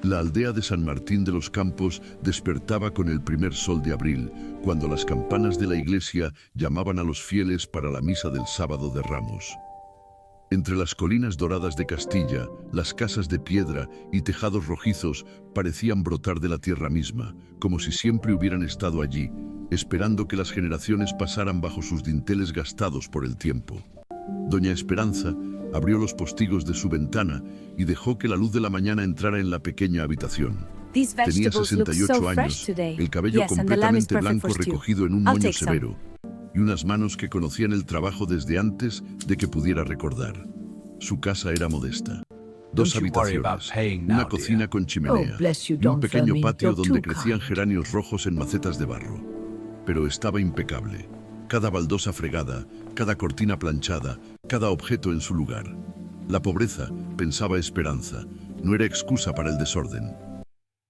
La aldea de San Martín de los Campos despertaba con el primer sol de abril, cuando las campanas de la iglesia llamaban a los fieles para la misa del Sábado de Ramos. Entre las colinas doradas de Castilla, las casas de piedra y tejados rojizos parecían brotar de la tierra misma, como si siempre hubieran estado allí, esperando que las generaciones pasaran bajo sus dinteles gastados por el tiempo. Doña Esperanza abrió los postigos de su ventana y dejó que la luz de la mañana entrara en la pequeña habitación. Tenía 68 años, el cabello completamente blanco recogido en un moño severo, y unas manos que conocían el trabajo desde antes de que pudiera recordar. Su casa era modesta. Dos habitaciones, una cocina con chimenea, y un pequeño patio donde crecían geranios rojos en macetas de barro. Pero estaba impecable. Cada baldosa fregada, cada cortina planchada, cada objeto en su lugar. La pobreza, pensaba Esperanza, no era excusa para el desorden.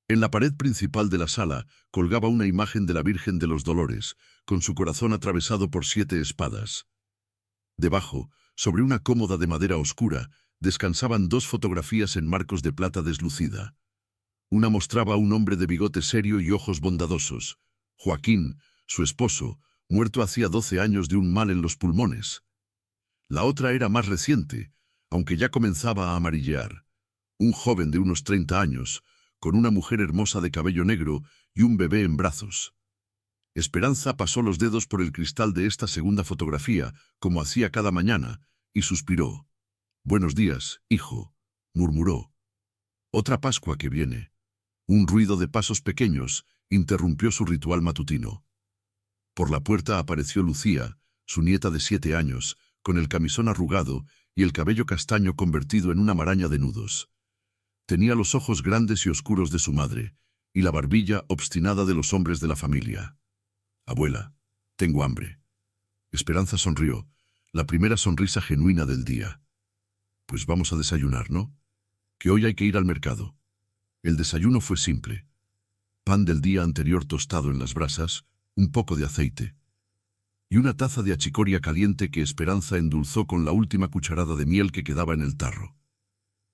En la pared principal de la sala colgaba una imagen de la Virgen de los Dolores, con su corazón atravesado por 7 espadas. Debajo, sobre una cómoda de madera oscura, descansaban 2 fotografías en marcos de plata deslucida. Una mostraba a un hombre de bigote serio y ojos bondadosos, Joaquín, su esposo, muerto hacía 12 años de un mal en los pulmones. La otra era más reciente, aunque ya comenzaba a amarillear. Un joven de unos 30 años, con una mujer hermosa de cabello negro y un bebé en brazos. Esperanza pasó los dedos por el cristal de esta segunda fotografía, como hacía cada mañana, y suspiró. «Buenos días, hijo», murmuró. «Otra Pascua que viene». Un ruido de pasos pequeños interrumpió su ritual matutino. Por la puerta apareció Lucía, su nieta de 7 años, con el camisón arrugado y el cabello castaño convertido en una maraña de nudos. Tenía los ojos grandes y oscuros de su madre, y la barbilla obstinada de los hombres de la familia. «Abuela, tengo hambre». Esperanza sonrió, la primera sonrisa genuina del día. «Pues vamos a desayunar, ¿no? Que hoy hay que ir al mercado». El desayuno fue simple. Pan del día anterior tostado en las brasas, un poco de aceite, y una taza de achicoria caliente que Esperanza endulzó con la última cucharada de miel que quedaba en el tarro.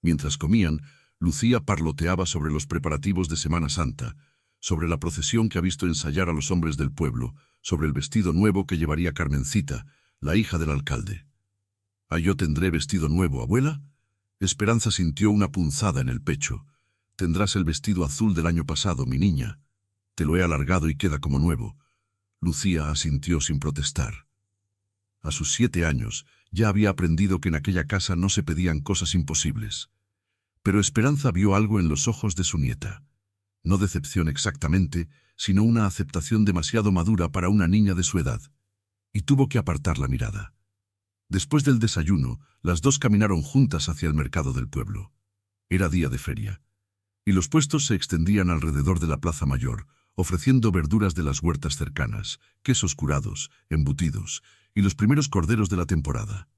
Mientras comían, Lucía parloteaba sobre los preparativos de Semana Santa, sobre la procesión que ha visto ensayar a los hombres del pueblo, sobre el vestido nuevo que llevaría Carmencita, la hija del alcalde. «¿Ah, yo tendré vestido nuevo, abuela?» Esperanza sintió una punzada en el pecho. «Tendrás el vestido azul del año pasado, mi niña. Te lo he alargado y queda como nuevo». Lucía asintió sin protestar. A sus 7 años ya había aprendido que en aquella casa no se pedían cosas imposibles. Pero Esperanza vio algo en los ojos de su nieta. No decepción exactamente, sino una aceptación demasiado madura para una niña de su edad. Y tuvo que apartar la mirada. Después del desayuno, las dos caminaron juntas hacia el mercado del pueblo. Era día de feria. Y los puestos se extendían alrededor de la plaza mayor, ofreciendo verduras de las huertas cercanas, quesos curados, embutidos, y los primeros corderos de la temporada.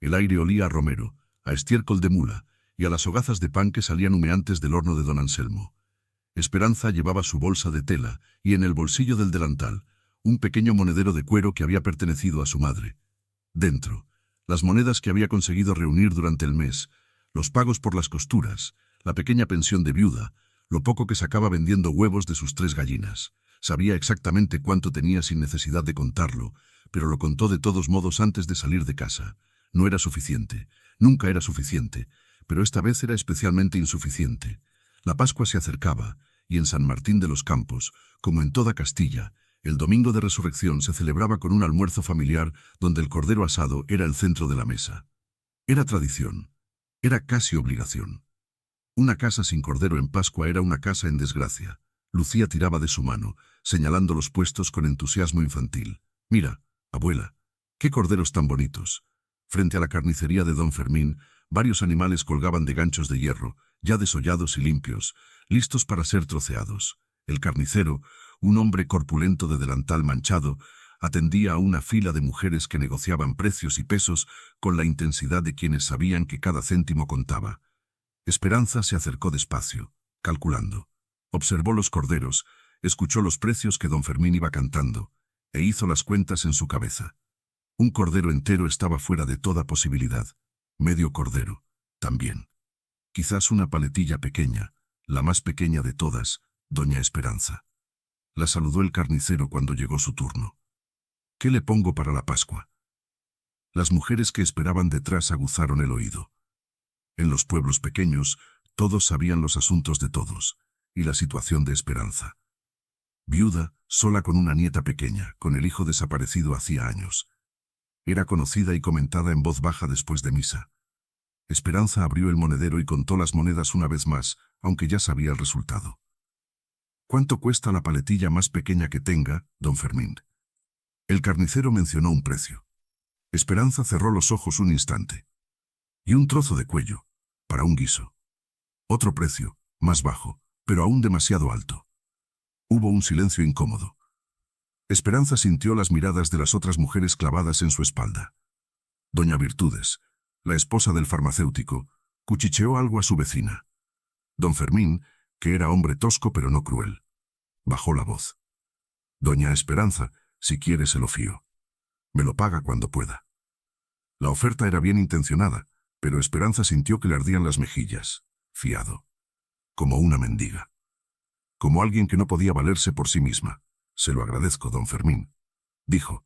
El aire olía a romero, a estiércol de mula, y a las hogazas de pan que salían humeantes del horno de don Anselmo. Esperanza llevaba su bolsa de tela, y en el bolsillo del delantal, un pequeño monedero de cuero que había pertenecido a su madre. Dentro, las monedas que había conseguido reunir durante el mes, los pagos por las costuras, la pequeña pensión de viuda, lo poco que sacaba vendiendo huevos de sus 3 gallinas. Sabía exactamente cuánto tenía sin necesidad de contarlo, pero lo contó de todos modos antes de salir de casa. No era suficiente, nunca era suficiente, pero esta vez era especialmente insuficiente. La Pascua se acercaba, y en San Martín de los Campos, como en toda Castilla, el domingo de Resurrección se celebraba con un almuerzo familiar donde el cordero asado era el centro de la mesa. Era tradición, era casi obligación. Una casa sin cordero en Pascua era una casa en desgracia. Lucía tiraba de su mano, señalando los puestos con entusiasmo infantil. «Mira, abuela, qué corderos tan bonitos». Frente a la carnicería de don Fermín, varios animales colgaban de ganchos de hierro, ya desollados y limpios, listos para ser troceados. El carnicero, un hombre corpulento de delantal manchado, atendía a una fila de mujeres que negociaban precios y pesos con la intensidad de quienes sabían que cada céntimo contaba. Esperanza se acercó despacio, calculando. Observó los corderos, escuchó los precios que don Fermín iba cantando, e hizo las cuentas en su cabeza. Un cordero entero estaba fuera de toda posibilidad. Medio cordero, también. Quizás una paletilla pequeña, la más pequeña de todas, doña Esperanza. La saludó el carnicero cuando llegó su turno. ¿Qué le pongo para la Pascua? Las mujeres que esperaban detrás aguzaron el oído. En los pueblos pequeños, todos sabían los asuntos de todos, y la situación de Esperanza. Viuda, sola con una nieta pequeña, con el hijo desaparecido hacía años. Era conocida y comentada en voz baja después de misa. Esperanza abrió el monedero y contó las monedas una vez más, aunque ya sabía el resultado. ¿Cuánto cuesta la paletilla más pequeña que tenga, don Fermín? El carnicero mencionó un precio. Esperanza cerró los ojos un instante. Y un trozo de cuello, para un guiso. Otro precio, más bajo, pero aún demasiado alto. Hubo un silencio incómodo. Esperanza sintió las miradas de las otras mujeres clavadas en su espalda. Doña Virtudes, la esposa del farmacéutico, cuchicheó algo a su vecina. Don Fermín, que era hombre tosco pero no cruel, bajó la voz. Doña Esperanza, si quiere se lo fío. Me lo paga cuando pueda. La oferta era bien intencionada, pero Esperanza sintió que le ardían las mejillas, fiado. Como una mendiga. Como alguien que no podía valerse por sí misma. Se lo agradezco, don Fermín, dijo,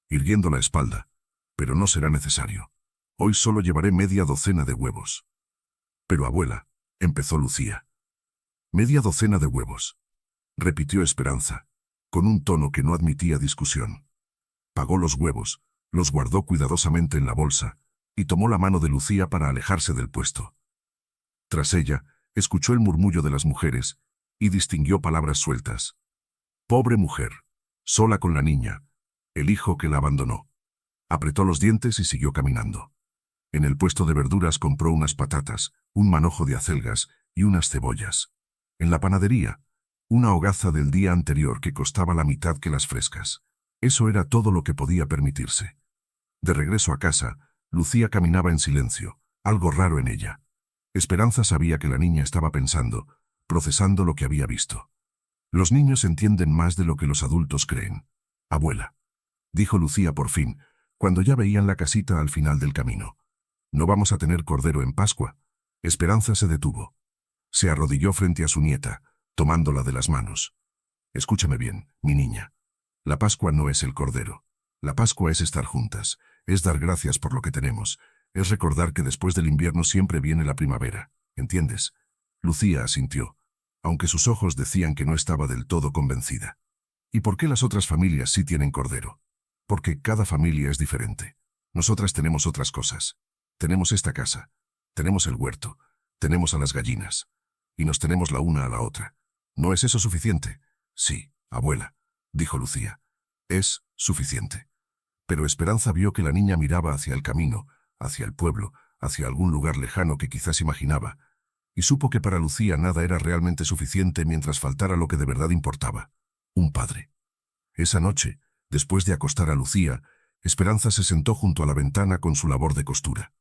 irguiendo la espalda, pero no será necesario. Hoy solo llevaré media docena de huevos. Pero abuela, empezó Lucía. Media docena de huevos, repitió Esperanza, con un tono que no admitía discusión. Pagó los huevos, los guardó cuidadosamente en la bolsa, y tomó la mano de Lucía para alejarse del puesto. Tras ella, escuchó el murmullo de las mujeres, y distinguió palabras sueltas. Pobre mujer, sola con la niña, el hijo que la abandonó. Apretó los dientes y siguió caminando. En el puesto de verduras compró unas patatas, un manojo de acelgas y unas cebollas. En la panadería, una hogaza del día anterior que costaba la mitad que las frescas. Eso era todo lo que podía permitirse. De regreso a casa, Lucía caminaba en silencio, algo raro en ella. Esperanza sabía que la niña estaba pensando, procesando lo que había visto. Los niños entienden más de lo que los adultos creen. Abuela, dijo Lucía por fin, cuando ya veían la casita al final del camino. ¿No vamos a tener cordero en Pascua? Esperanza se detuvo. Se arrodilló frente a su nieta, tomándola de las manos. Escúchame bien, mi niña. La Pascua no es el cordero. La Pascua es estar juntas, es dar gracias por lo que tenemos, es recordar que después del invierno siempre viene la primavera. ¿Entiendes? Lucía asintió, aunque sus ojos decían que no estaba del todo convencida. ¿Y por qué las otras familias sí tienen cordero? Porque cada familia es diferente. Nosotras tenemos otras cosas. Tenemos esta casa, tenemos el huerto, tenemos a las gallinas, y nos tenemos la una a la otra. ¿No es eso suficiente? Sí, abuela, dijo Lucía. Es suficiente. Pero Esperanza vio que la niña miraba hacia el camino, hacia el pueblo, hacia algún lugar lejano que quizás imaginaba, y supo que para Lucía nada era realmente suficiente mientras faltara lo que de verdad importaba: un padre. Esa noche, después de acostar a Lucía, Esperanza se sentó junto a la ventana con su labor de costura.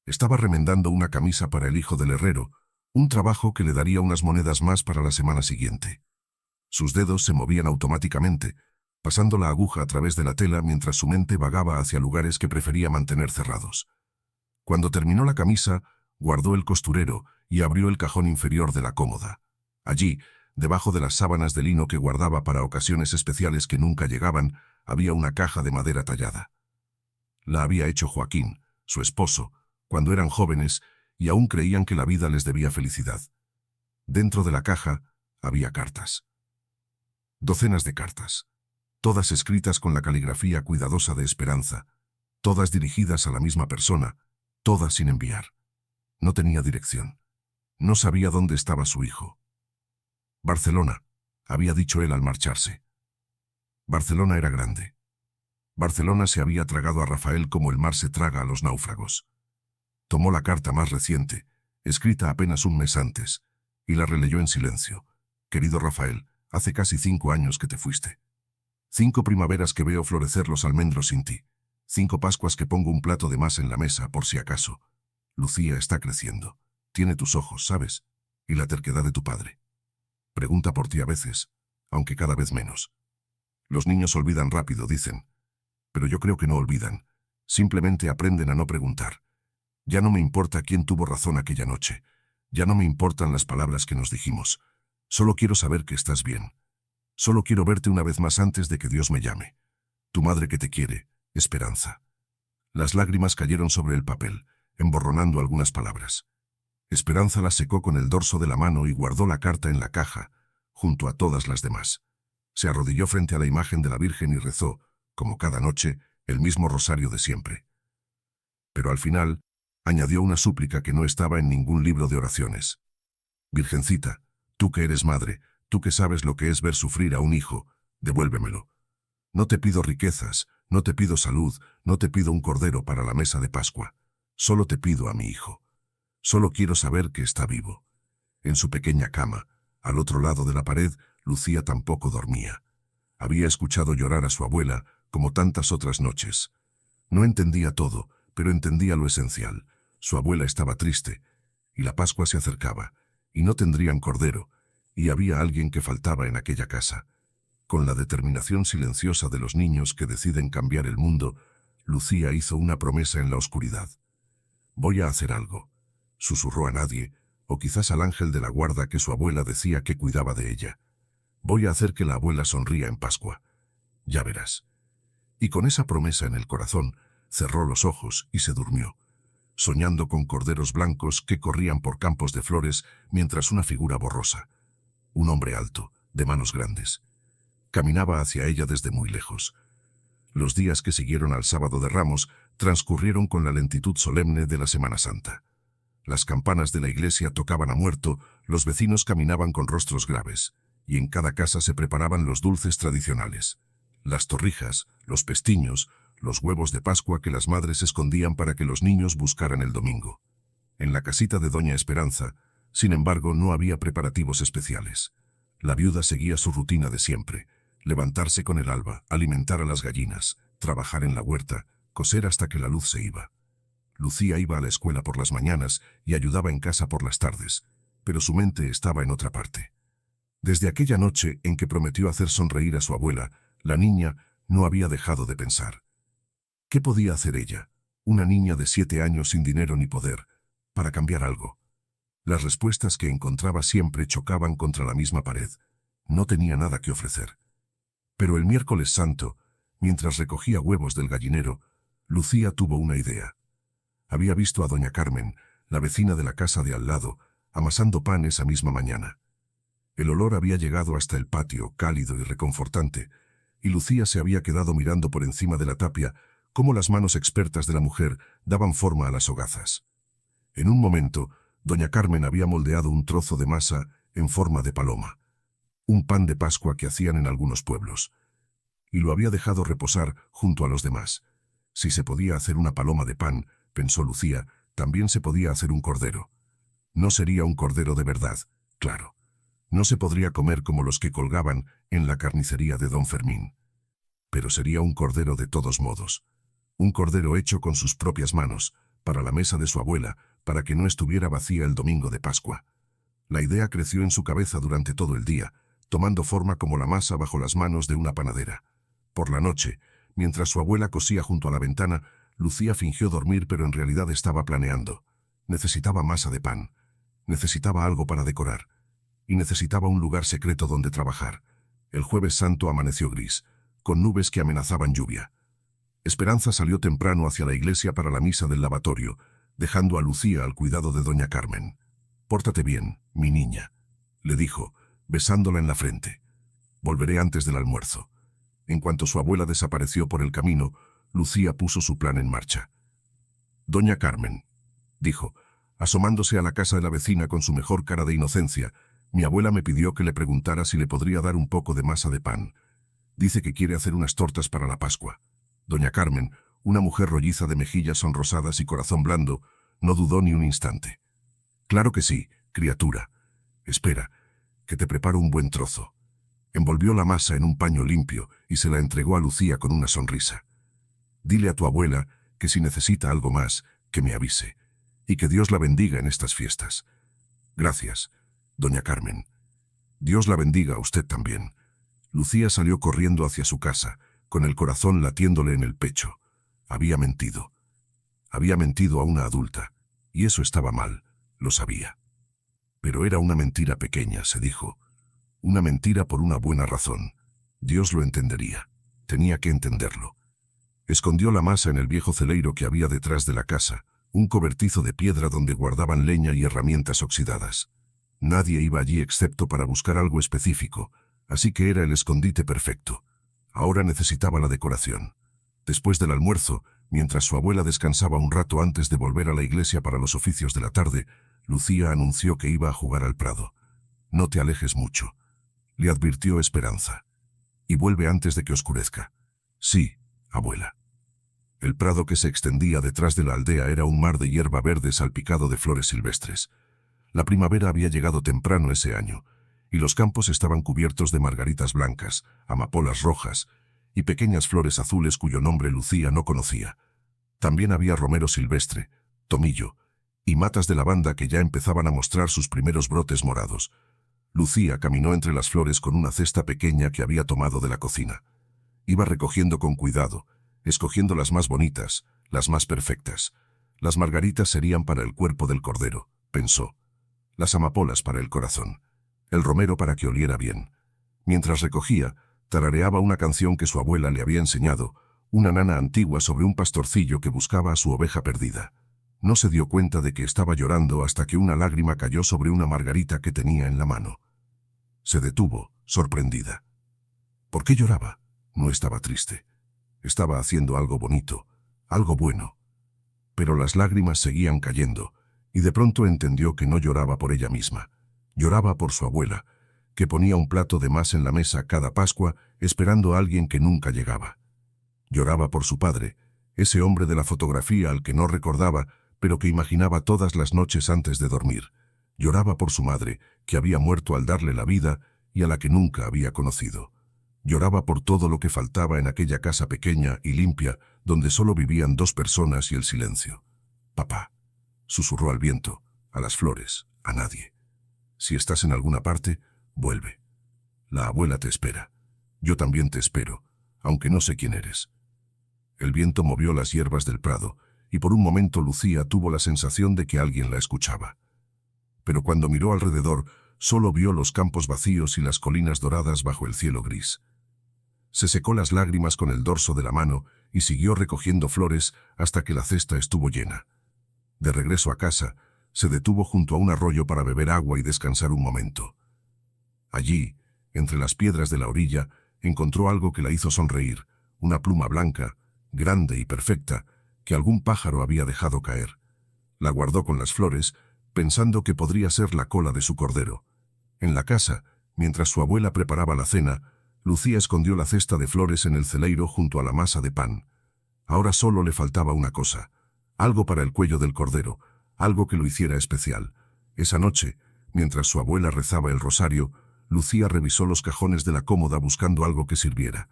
Estaba remendando una camisa para el hijo del herrero, un trabajo que le daría unas monedas más para la semana siguiente. Sus dedos se movían automáticamente, pasando la aguja a través de la tela mientras su mente vagaba hacia lugares que prefería mantener cerrados. Cuando terminó la camisa, guardó el costurero y abrió el cajón inferior de la cómoda. Allí, debajo de las sábanas de lino que guardaba para ocasiones especiales que nunca llegaban, había una caja de madera tallada. La había hecho Joaquín, su esposo, cuando eran jóvenes y aún creían que la vida les debía felicidad. Dentro de la caja había cartas. Docenas de cartas, todas escritas con la caligrafía cuidadosa de Esperanza, todas dirigidas a la misma persona, todas sin enviar. No tenía dirección. No sabía dónde estaba su hijo. Barcelona, había dicho él al marcharse. Barcelona era grande. Barcelona se había tragado a Rafael como el mar se traga a los náufragos. Tomó la carta más reciente, escrita apenas un mes antes, y la releyó en silencio. Querido Rafael, hace casi 5 años que te fuiste. 5 primaveras que veo florecer los almendros sin ti. 5 Pascuas que pongo un plato de más en la mesa por si acaso. Lucía está creciendo. Tiene tus ojos, ¿sabes? Y la terquedad de tu padre. Pregunta por ti a veces, aunque cada vez menos. Los niños olvidan rápido, dicen. Pero yo creo que no olvidan. Simplemente aprenden a no preguntar. Ya no me importa quién tuvo razón aquella noche. Ya no me importan las palabras que nos dijimos. Solo quiero saber que estás bien. Solo quiero verte una vez más antes de que Dios me llame. Tu madre que te quiere, Esperanza. Las lágrimas cayeron sobre el papel, emborronando algunas palabras. Esperanza las secó con el dorso de la mano y guardó la carta en la caja, junto a todas las demás. Se arrodilló frente a la imagen de la Virgen y rezó, como cada noche, el mismo rosario de siempre. Pero al final, añadió una súplica que no estaba en ningún libro de oraciones. Virgencita, tú que eres madre, tú que sabes lo que es ver sufrir a un hijo, devuélvemelo. No te pido riquezas, no te pido salud, no te pido un cordero para la mesa de Pascua. Solo te pido a mi hijo. Solo quiero saber que está vivo. En su pequeña cama, al otro lado de la pared, Lucía tampoco dormía. Había escuchado llorar a su abuela, como tantas otras noches. No entendía todo, pero entendía lo esencial. Su abuela estaba triste, y la Pascua se acercaba, y no tendrían cordero, y había alguien que faltaba en aquella casa. Con la determinación silenciosa de los niños que deciden cambiar el mundo, Lucía hizo una promesa en la oscuridad. «Voy a hacer algo», susurró a nadie, o quizás al ángel de la guarda que su abuela decía que cuidaba de ella. «Voy a hacer que la abuela sonría en Pascua. Ya verás». Y con esa promesa en el corazón, cerró los ojos y se durmió, soñando con corderos blancos que corrían por campos de flores mientras una figura borrosa, un hombre alto, de manos grandes, caminaba hacia ella desde muy lejos. Los días que siguieron al sábado de Ramos transcurrieron con la lentitud solemne de la Semana Santa. Las campanas de la iglesia tocaban a muerto, los vecinos caminaban con rostros graves, y en cada casa se preparaban los dulces tradicionales. Las torrijas, los pestiños, los huevos de Pascua que las madres escondían para que los niños buscaran el domingo. En la casita de Doña Esperanza, sin embargo, no había preparativos especiales. La viuda seguía su rutina de siempre: levantarse con el alba, alimentar a las gallinas, trabajar en la huerta, coser hasta que la luz se iba. Lucía iba a la escuela por las mañanas y ayudaba en casa por las tardes, pero su mente estaba en otra parte. Desde aquella noche en que prometió hacer sonreír a su abuela, la niña no había dejado de pensar. ¿Qué podía hacer ella, una niña de 7 años sin dinero ni poder, para cambiar algo? Las respuestas que encontraba siempre chocaban contra la misma pared. No tenía nada que ofrecer. Pero el miércoles santo, mientras recogía huevos del gallinero, Lucía tuvo una idea. Había visto a doña Carmen, la vecina de la casa de al lado, amasando pan esa misma mañana. El olor había llegado hasta el patio, cálido y reconfortante, y Lucía se había quedado mirando por encima de la tapia cómo las manos expertas de la mujer daban forma a las hogazas. En un momento, doña Carmen había moldeado un trozo de masa en forma de paloma, un pan de Pascua que hacían en algunos pueblos, y lo había dejado reposar junto a los demás. Si se podía hacer una paloma de pan, pensó Lucía, también se podía hacer un cordero. No sería un cordero de verdad, claro. No se podría comer como los que colgaban en la carnicería de don Fermín. Pero sería un cordero de todos modos. Un cordero hecho con sus propias manos, para la mesa de su abuela, para que no estuviera vacía el domingo de Pascua. La idea creció en su cabeza durante todo el día, tomando forma como la masa bajo las manos de una panadera. Por la noche, mientras su abuela cosía junto a la ventana, Lucía fingió dormir, pero en realidad estaba planeando. Necesitaba masa de pan. Necesitaba algo para decorar. Y necesitaba un lugar secreto donde trabajar. El Jueves Santo amaneció gris, con nubes que amenazaban lluvia. Esperanza salió temprano hacia la iglesia para la misa del lavatorio, dejando a Lucía al cuidado de doña Carmen. «Pórtate bien, mi niña», le dijo, besándola en la frente. «Volveré antes del almuerzo». En cuanto su abuela desapareció por el camino, Lucía puso su plan en marcha. «Doña Carmen», dijo, asomándose a la casa de la vecina con su mejor cara de inocencia, «mi abuela me pidió que le preguntara si le podría dar un poco de masa de pan. Dice que quiere hacer unas tortas para la Pascua». Doña Carmen, una mujer rolliza de mejillas sonrosadas y corazón blando, no dudó ni un instante. «Claro que sí, criatura. Espera, que te preparo un buen trozo». Envolvió la masa en un paño limpio y se la entregó a Lucía con una sonrisa. «Dile a tu abuela que si necesita algo más, que me avise, y que Dios la bendiga en estas fiestas». «Gracias, doña Carmen». «Dios la bendiga a usted también». Lucía salió corriendo hacia su casa, con el corazón latiéndole en el pecho. Había mentido. Había mentido a una adulta, y eso estaba mal, lo sabía. Pero era una mentira pequeña, se dijo. Una mentira por una buena razón. Dios lo entendería. Tenía que entenderlo. Escondió la masa en el viejo celeiro que había detrás de la casa, un cobertizo de piedra donde guardaban leña y herramientas oxidadas. Nadie iba allí excepto para buscar algo específico, así que era el escondite perfecto. Ahora necesitaba la decoración. Después del almuerzo, mientras su abuela descansaba un rato antes de volver a la iglesia para los oficios de la tarde, Lucía anunció que iba a jugar al prado. «No te alejes mucho», le advirtió Esperanza. «Y vuelve antes de que oscurezca». «Sí, abuela». El prado que se extendía detrás de la aldea era un mar de hierba verde salpicado de flores silvestres. La primavera había llegado temprano ese año, y los campos estaban cubiertos de margaritas blancas, amapolas rojas y pequeñas flores azules cuyo nombre Lucía no conocía. También había romero silvestre, tomillo y matas de lavanda que ya empezaban a mostrar sus primeros brotes morados. Lucía caminó entre las flores con una cesta pequeña que había tomado de la cocina. Iba recogiendo con cuidado, escogiendo las más bonitas, las más perfectas. Las margaritas serían para el cuerpo del cordero, pensó. Las amapolas para el corazón. El romero para que oliera bien. Mientras recogía, tarareaba una canción que su abuela le había enseñado, una nana antigua sobre un pastorcillo que buscaba a su oveja perdida. No se dio cuenta de que estaba llorando hasta que una lágrima cayó sobre una margarita que tenía en la mano. Se detuvo, sorprendida. ¿Por qué lloraba? No estaba triste. Estaba haciendo algo bonito, algo bueno. Pero las lágrimas seguían cayendo, y de pronto entendió que no lloraba por ella misma. Lloraba por su abuela, que ponía un plato de más en la mesa cada Pascua esperando a alguien que nunca llegaba. Lloraba por su padre, ese hombre de la fotografía al que no recordaba, pero que imaginaba todas las noches antes de dormir. Lloraba por su madre, que había muerto al darle la vida y a la que nunca había conocido. Lloraba por todo lo que faltaba en aquella casa pequeña y limpia, donde solo vivían dos personas y el silencio. «Papá», susurró al viento, a las flores, a nadie. «Si estás en alguna parte, vuelve. La abuela te espera. Yo también te espero, aunque no sé quién eres». El viento movió las hierbas del prado, y por un momento Lucía tuvo la sensación de que alguien la escuchaba. Pero cuando miró alrededor, solo vio los campos vacíos y las colinas doradas bajo el cielo gris. Se secó las lágrimas con el dorso de la mano y siguió recogiendo flores hasta que la cesta estuvo llena. De regreso a casa, se detuvo junto a un arroyo para beber agua y descansar un momento. Allí, entre las piedras de la orilla, encontró algo que la hizo sonreír, una pluma blanca, grande y perfecta, que algún pájaro había dejado caer. La guardó con las flores, pensando que podría ser la cola de su cordero. En la casa, mientras su abuela preparaba la cena, Lucía escondió la cesta de flores en el celeiro junto a la masa de pan. Ahora solo le faltaba una cosa, algo para el cuello del cordero, algo que lo hiciera especial. Esa noche, mientras su abuela rezaba el rosario, Lucía revisó los cajones de la cómoda buscando algo que sirviera.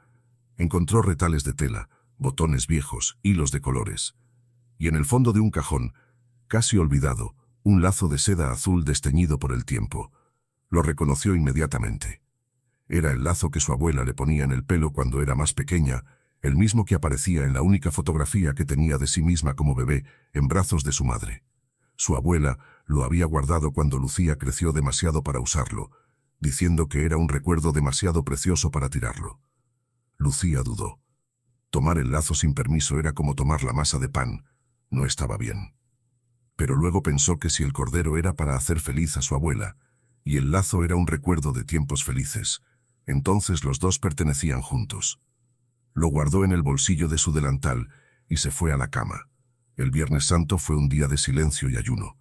Encontró retales de tela, botones viejos, hilos de colores. Y en el fondo de un cajón, casi olvidado, un lazo de seda azul desteñido por el tiempo. Lo reconoció inmediatamente. Era el lazo que su abuela le ponía en el pelo cuando era más pequeña, el mismo que aparecía en la única fotografía que tenía de sí misma como bebé, en brazos de su madre. Su abuela lo había guardado cuando Lucía creció demasiado para usarlo, diciendo que era un recuerdo demasiado precioso para tirarlo. Lucía dudó. Tomar el lazo sin permiso era como tomar la masa de pan. No estaba bien. Pero luego pensó que si el cordero era para hacer feliz a su abuela, y el lazo era un recuerdo de tiempos felices, entonces los dos pertenecían juntos. Lo guardó en el bolsillo de su delantal y se fue a la cama. El Viernes Santo fue un día de silencio y ayuno.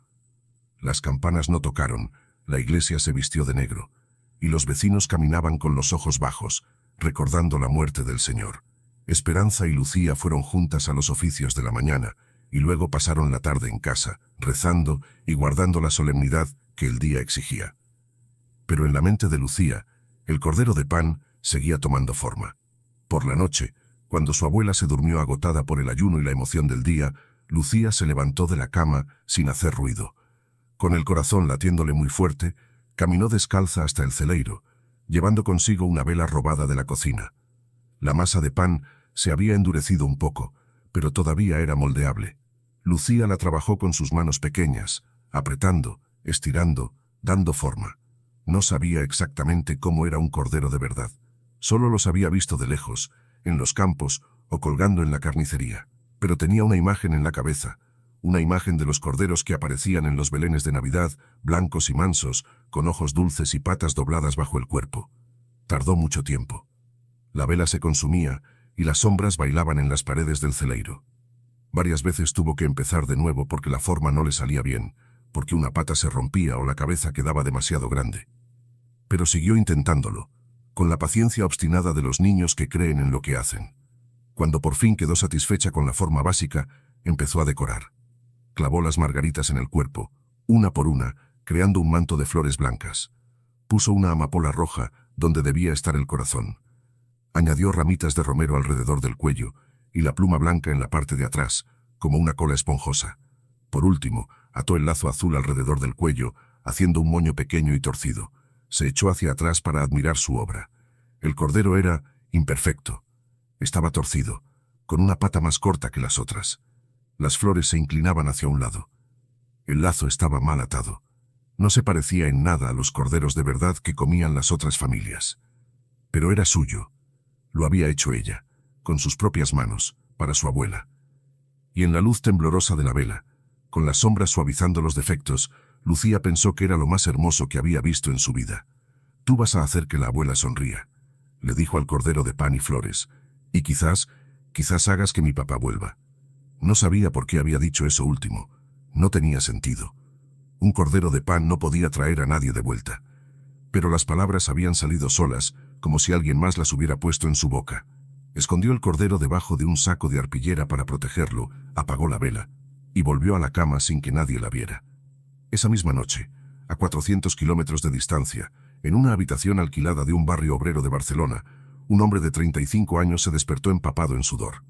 Las campanas no tocaron, la iglesia se vistió de negro, y los vecinos caminaban con los ojos bajos, recordando la muerte del Señor. Esperanza y Lucía fueron juntas a los oficios de la mañana, y luego pasaron la tarde en casa, rezando y guardando la solemnidad que el día exigía. Pero en la mente de Lucía, el cordero de pan seguía tomando forma. Por la noche, cuando su abuela se durmió agotada por el ayuno y la emoción del día, Lucía se levantó de la cama sin hacer ruido. Con el corazón latiéndole muy fuerte, caminó descalza hasta el celeiro, llevando consigo una vela robada de la cocina. La masa de pan se había endurecido un poco, pero todavía era moldeable. Lucía la trabajó con sus manos pequeñas, apretando, estirando, dando forma. No sabía exactamente cómo era un cordero de verdad. Solo los había visto de lejos, en los campos o colgando en la carnicería. Pero tenía una imagen en la cabeza, una imagen de los corderos que aparecían en los belenes de Navidad, blancos y mansos, con ojos dulces y patas dobladas bajo el cuerpo. Tardó mucho tiempo. La vela se consumía y las sombras bailaban en las paredes del celeiro. Varias veces tuvo que empezar de nuevo porque la forma no le salía bien, porque una pata se rompía o la cabeza quedaba demasiado grande. Pero siguió intentándolo, con la paciencia obstinada de los niños que creen en lo que hacen. Cuando por fin quedó satisfecha con la forma básica, empezó a decorar. Clavó las margaritas en el cuerpo, una por una, creando un manto de flores blancas. Puso una amapola roja donde debía estar el corazón. Añadió ramitas de romero alrededor del cuello y la pluma blanca en la parte de atrás, como una cola esponjosa. Por último, ató el lazo azul alrededor del cuello, haciendo un moño pequeño y torcido. Se echó hacia atrás para admirar su obra. El cordero era imperfecto. Estaba torcido, con una pata más corta que las otras. Las flores se inclinaban hacia un lado. El lazo estaba mal atado. No se parecía en nada a los corderos de verdad que comían las otras familias. Pero era suyo. Lo había hecho ella, con sus propias manos, para su abuela. Y en la luz temblorosa de la vela, con las sombras suavizando los defectos, Lucía pensó que era lo más hermoso que había visto en su vida. «Tú vas a hacer que la abuela sonría», le dijo al cordero de pan y flores, «y quizás hagas que mi papá vuelva». No sabía por qué había dicho eso último. No tenía sentido. Un cordero de pan no podía traer a nadie de vuelta. Pero las palabras habían salido solas, como si alguien más las hubiera puesto en su boca. Escondió el cordero debajo de un saco de arpillera para protegerlo, apagó la vela y volvió a la cama sin que nadie la viera. Esa misma noche, a 400 kilómetros de distancia, en una habitación alquilada de un barrio obrero de Barcelona, un hombre de 35 años se despertó empapado en sudor.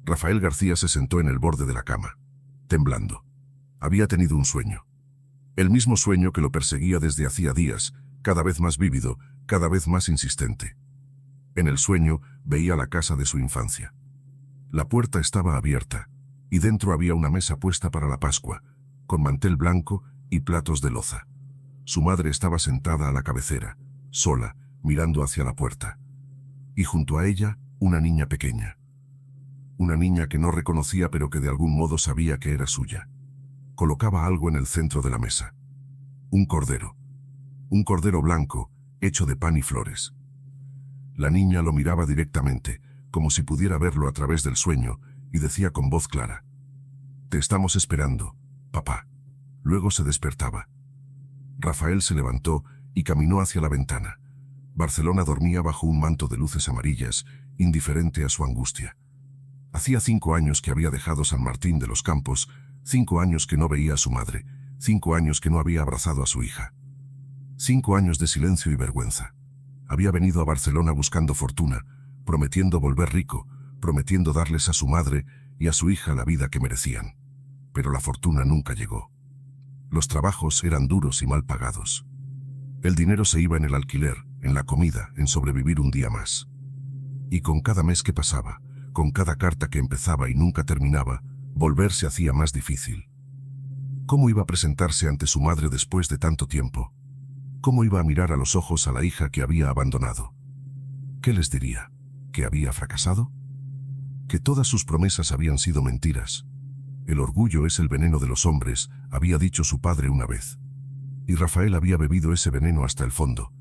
Rafael García se sentó en el borde de la cama, temblando. Había tenido un sueño. El mismo sueño que lo perseguía desde hacía días, cada vez más vívido, cada vez más insistente. En el sueño veía la casa de su infancia. La puerta estaba abierta, y dentro había una mesa puesta para la Pascua, con mantel blanco y platos de loza. Su madre estaba sentada a la cabecera, sola, mirando hacia la puerta. Y junto a ella, una niña pequeña. Una niña que no reconocía pero que de algún modo sabía que era suya. Colocaba algo en el centro de la mesa. Un cordero blanco, hecho de pan y flores. La niña lo miraba directamente, como si pudiera verlo a través del sueño, y decía con voz clara: «Te estamos esperando, papá». Luego se despertaba. Rafael se levantó y caminó hacia la ventana. Barcelona dormía bajo un manto de luces amarillas, indiferente a su angustia. Hacía 5 años que había dejado San Martín de los Campos, 5 años que no veía a su madre, 5 años que no había abrazado a su hija. 5 años de silencio y vergüenza. Había venido a Barcelona buscando fortuna, prometiendo volver rico, prometiendo darles a su madre y a su hija la vida que merecían. Pero la fortuna nunca llegó. Los trabajos eran duros y mal pagados. El dinero se iba en el alquiler, en la comida, en sobrevivir un día más. Y con cada mes que pasaba, con cada carta que empezaba y nunca terminaba, volver se hacía más difícil. ¿Cómo iba a presentarse ante su madre después de tanto tiempo? ¿Cómo iba a mirar a los ojos a la hija que había abandonado? ¿Qué les diría? ¿Que había fracasado? ¿Que todas sus promesas habían sido mentiras? El orgullo es el veneno de los hombres, había dicho su padre una vez. Y Rafael había bebido ese veneno hasta el fondo.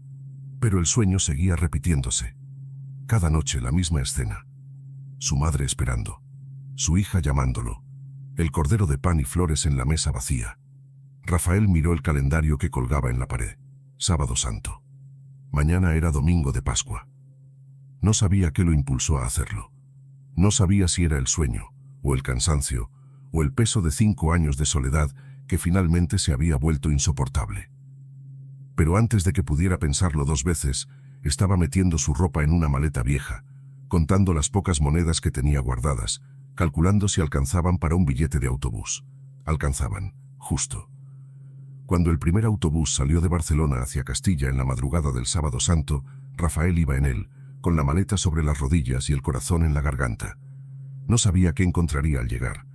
Pero el sueño seguía repitiéndose. Cada noche la misma escena. Su madre esperando. Su hija llamándolo. El cordero de pan y flores en la mesa vacía. Rafael miró el calendario que colgaba en la pared. Sábado Santo. Mañana era domingo de Pascua. No sabía qué lo impulsó a hacerlo. No sabía si era el sueño, o el cansancio, o el peso de 5 años de soledad que finalmente se había vuelto insoportable. Pero antes de que pudiera pensarlo 2 veces, estaba metiendo su ropa en una maleta vieja, contando las pocas monedas que tenía guardadas, calculando si alcanzaban para un billete de autobús. Alcanzaban, justo. Cuando el primer autobús salió de Barcelona hacia Castilla en la madrugada del Sábado Santo, Rafael iba en él, con la maleta sobre las rodillas y el corazón en la garganta. No sabía qué encontraría al llegar.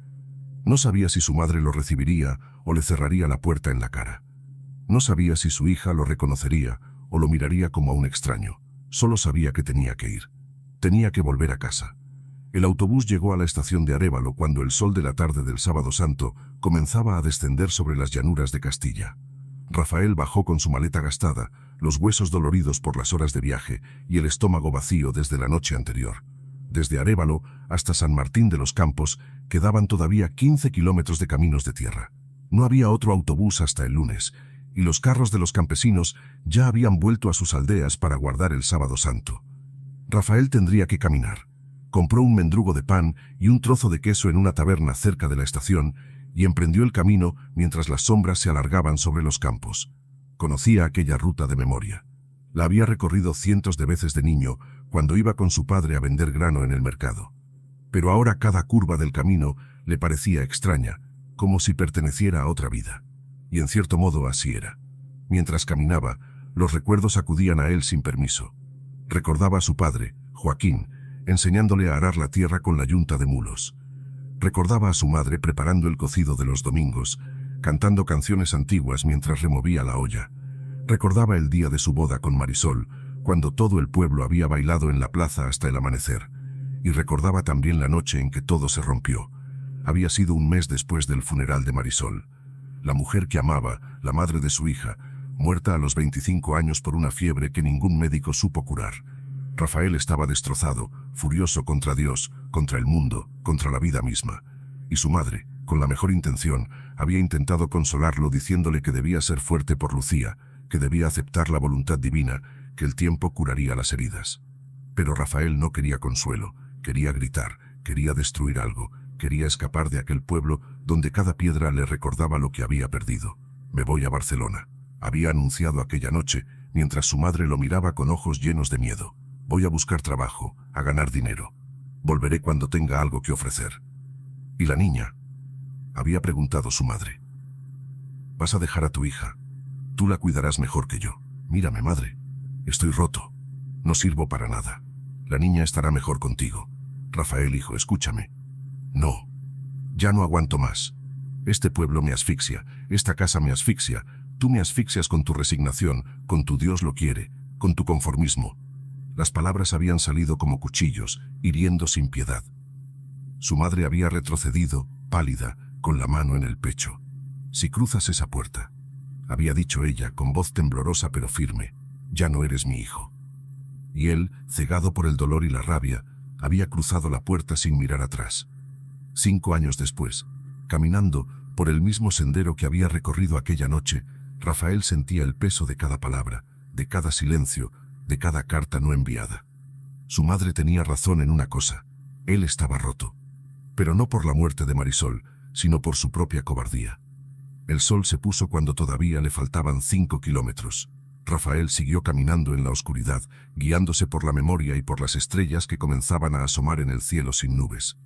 No sabía si su madre lo recibiría o le cerraría la puerta en la cara. No sabía si su hija lo reconocería o lo miraría como a un extraño. Solo sabía que tenía que ir. Tenía que volver a casa. El autobús llegó a la estación de Arévalo cuando el sol de la tarde del Sábado Santo comenzaba a descender sobre las llanuras de Castilla. Rafael bajó con su maleta gastada, los huesos doloridos por las horas de viaje y el estómago vacío desde la noche anterior. Desde Arévalo hasta San Martín de los Campos quedaban todavía 15 kilómetros de caminos de tierra. No había otro autobús hasta el lunes, y los carros de los campesinos ya habían vuelto a sus aldeas para guardar el Sábado Santo. Rafael tendría que caminar. Compró un mendrugo de pan y un trozo de queso en una taberna cerca de la estación y emprendió el camino mientras las sombras se alargaban sobre los campos. Conocía aquella ruta de memoria. La había recorrido cientos de veces de niño cuando iba con su padre a vender grano en el mercado. Pero ahora cada curva del camino le parecía extraña, como si perteneciera a otra vida. Y en cierto modo así era. Mientras caminaba, los recuerdos acudían a él sin permiso. Recordaba a su padre, Joaquín, enseñándole a arar la tierra con la yunta de mulos. Recordaba a su madre preparando el cocido de los domingos, cantando canciones antiguas mientras removía la olla. Recordaba el día de su boda con Marisol, cuando todo el pueblo había bailado en la plaza hasta el amanecer. Y recordaba también la noche en que todo se rompió. Había sido un mes después del funeral de Marisol. La mujer que amaba, la madre de su hija, muerta a los 25 años por una fiebre que ningún médico supo curar. Rafael estaba destrozado, furioso contra Dios, contra el mundo, contra la vida misma. Y su madre, con la mejor intención, había intentado consolarlo diciéndole que debía ser fuerte por Lucía, que debía aceptar la voluntad divina, que el tiempo curaría las heridas. Pero Rafael no quería consuelo, quería gritar, quería destruir algo, quería escapar de aquel pueblo donde cada piedra le recordaba lo que había perdido. «Me voy a Barcelona», había anunciado aquella noche, mientras su madre lo miraba con ojos llenos de miedo. «Voy a buscar trabajo, a ganar dinero. Volveré cuando tenga algo que ofrecer». «¿Y la niña?», había preguntado su madre. «Vas a dejar a tu hija. Tú la cuidarás mejor que yo. Mírame, madre. Estoy roto. No sirvo para nada. La niña estará mejor contigo. Rafael, hijo, escúchame. No. Ya no aguanto más. Este pueblo me asfixia, esta casa me asfixia. Tú me asfixias con tu resignación, con tu Dios lo quiere, con tu conformismo». Las palabras habían salido como cuchillos, hiriendo sin piedad. Su madre había retrocedido, pálida, con la mano en el pecho. «Si cruzas esa puerta», había dicho ella con voz temblorosa pero firme, «ya no eres mi hijo». Y él, cegado por el dolor y la rabia, había cruzado la puerta sin mirar atrás. 5 años después, caminando por el mismo sendero que había recorrido aquella noche, Rafael sentía el peso de cada palabra, de cada silencio, de cada carta no enviada. Su madre tenía razón en una cosa: él estaba roto. Pero no por la muerte de Marisol, sino por su propia cobardía. El sol se puso cuando todavía le faltaban 5 kilómetros. Rafael siguió caminando en la oscuridad, guiándose por la memoria y por las estrellas que comenzaban a asomar en el cielo sin nubes.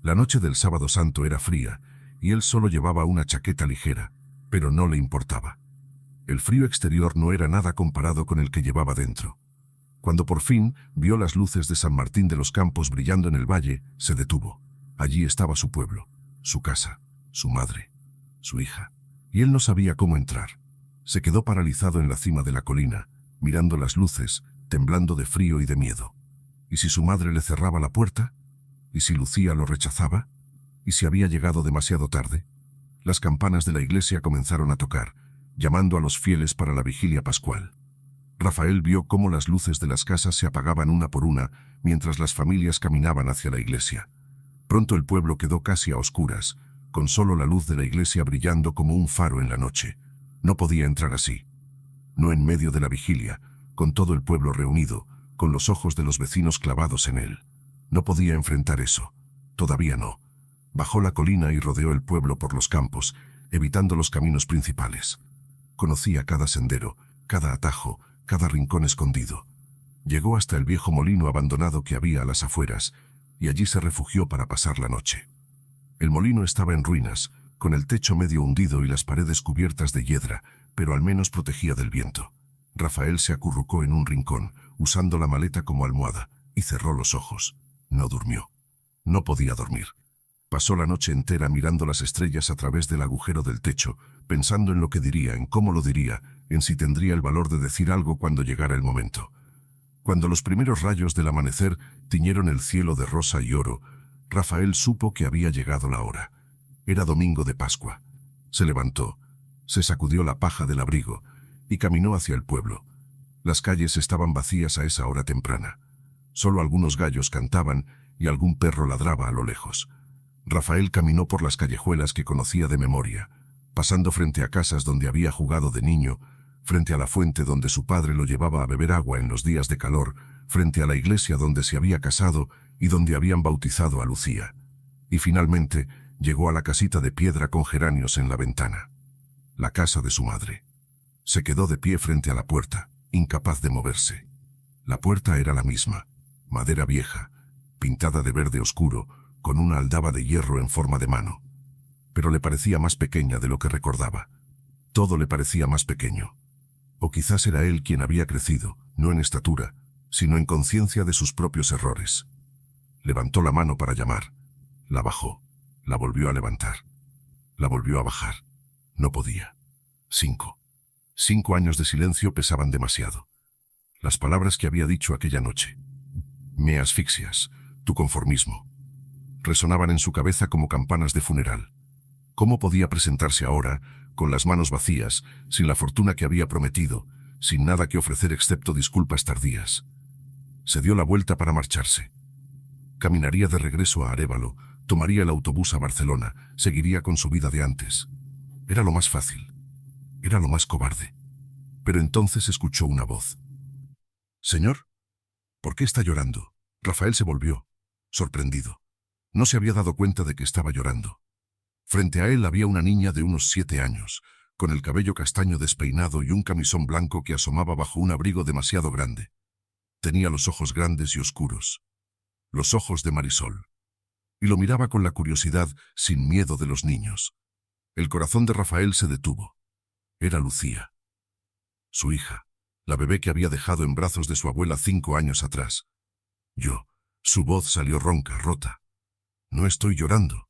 La noche del Sábado Santo era fría, y él solo llevaba una chaqueta ligera, pero no le importaba. El frío exterior no era nada comparado con el que llevaba dentro. Cuando por fin vio las luces de San Martín de los Campos brillando en el valle, se detuvo. Allí estaba su pueblo, su casa, su madre, su hija. Y él no sabía cómo entrar. Se quedó paralizado en la cima de la colina, mirando las luces, temblando de frío y de miedo. ¿Y si su madre le cerraba la puerta? ¿Y si Lucía lo rechazaba? ¿Y si había llegado demasiado tarde? Las campanas de la iglesia comenzaron a tocar, llamando a los fieles para la vigilia pascual. Rafael vio cómo las luces de las casas se apagaban una por una mientras las familias caminaban hacia la iglesia. Pronto el pueblo quedó casi a oscuras, con solo la luz de la iglesia brillando como un faro en la noche. No podía entrar así. No en medio de la vigilia, con todo el pueblo reunido, con los ojos de los vecinos clavados en él. No podía enfrentar eso. Todavía no. Bajó la colina y rodeó el pueblo por los campos, evitando los caminos principales. Conocía cada sendero, cada atajo, cada rincón escondido. Llegó hasta el viejo molino abandonado que había a las afueras, y allí se refugió para pasar la noche. El molino estaba en ruinas, con el techo medio hundido y las paredes cubiertas de hiedra, pero al menos protegía del viento. Rafael se acurrucó en un rincón, usando la maleta como almohada, y cerró los ojos. No durmió. No podía dormir. Pasó la noche entera mirando las estrellas a través del agujero del techo, pensando en lo que diría, en cómo lo diría, en si tendría el valor de decir algo cuando llegara el momento. Cuando los primeros rayos del amanecer tiñeron el cielo de rosa y oro, Rafael supo que había llegado la hora. Era domingo de Pascua. Se levantó, se sacudió la paja del abrigo y caminó hacia el pueblo. Las calles estaban vacías a esa hora temprana. Solo algunos gallos cantaban y algún perro ladraba a lo lejos. Rafael caminó por las callejuelas que conocía de memoria, pasando frente a casas donde había jugado de niño, frente a la fuente donde su padre lo llevaba a beber agua en los días de calor, frente a la iglesia donde se había casado y donde habían bautizado a Lucía. Y finalmente llegó a la casita de piedra con geranios en la ventana. La casa de su madre. Se quedó de pie frente a la puerta, incapaz de moverse. La puerta era la misma, madera vieja, pintada de verde oscuro, con una aldaba de hierro en forma de mano. Pero le parecía más pequeña de lo que recordaba. Todo le parecía más pequeño. O quizás era él quien había crecido, no en estatura, sino en conciencia de sus propios errores. Levantó la mano para llamar. La bajó. La volvió a levantar. La volvió a bajar. No podía. 5. 5 años de silencio pesaban demasiado. Las palabras que había dicho aquella noche. Me asfixias, tu conformismo. Resonaban en su cabeza como campanas de funeral. ¿Cómo podía presentarse ahora, con las manos vacías, sin la fortuna que había prometido, sin nada que ofrecer excepto disculpas tardías? Se dio la vuelta para marcharse. Caminaría de regreso a Arévalo, tomaría el autobús a Barcelona, seguiría con su vida de antes. Era lo más fácil. Era lo más cobarde. Pero entonces escuchó una voz. «Señor, ¿por qué está llorando?» Rafael se volvió, sorprendido. No se había dado cuenta de que estaba llorando. Frente a él había una niña de unos 7 años, con el cabello castaño despeinado y un camisón blanco que asomaba bajo un abrigo demasiado grande. Tenía los ojos grandes y oscuros. Los ojos de Marisol. Y lo miraba con la curiosidad, sin miedo de los niños. El corazón de Rafael se detuvo. Era Lucía. Su hija, la bebé que había dejado en brazos de su abuela 5 años atrás. Su voz salió ronca, rota. No estoy llorando.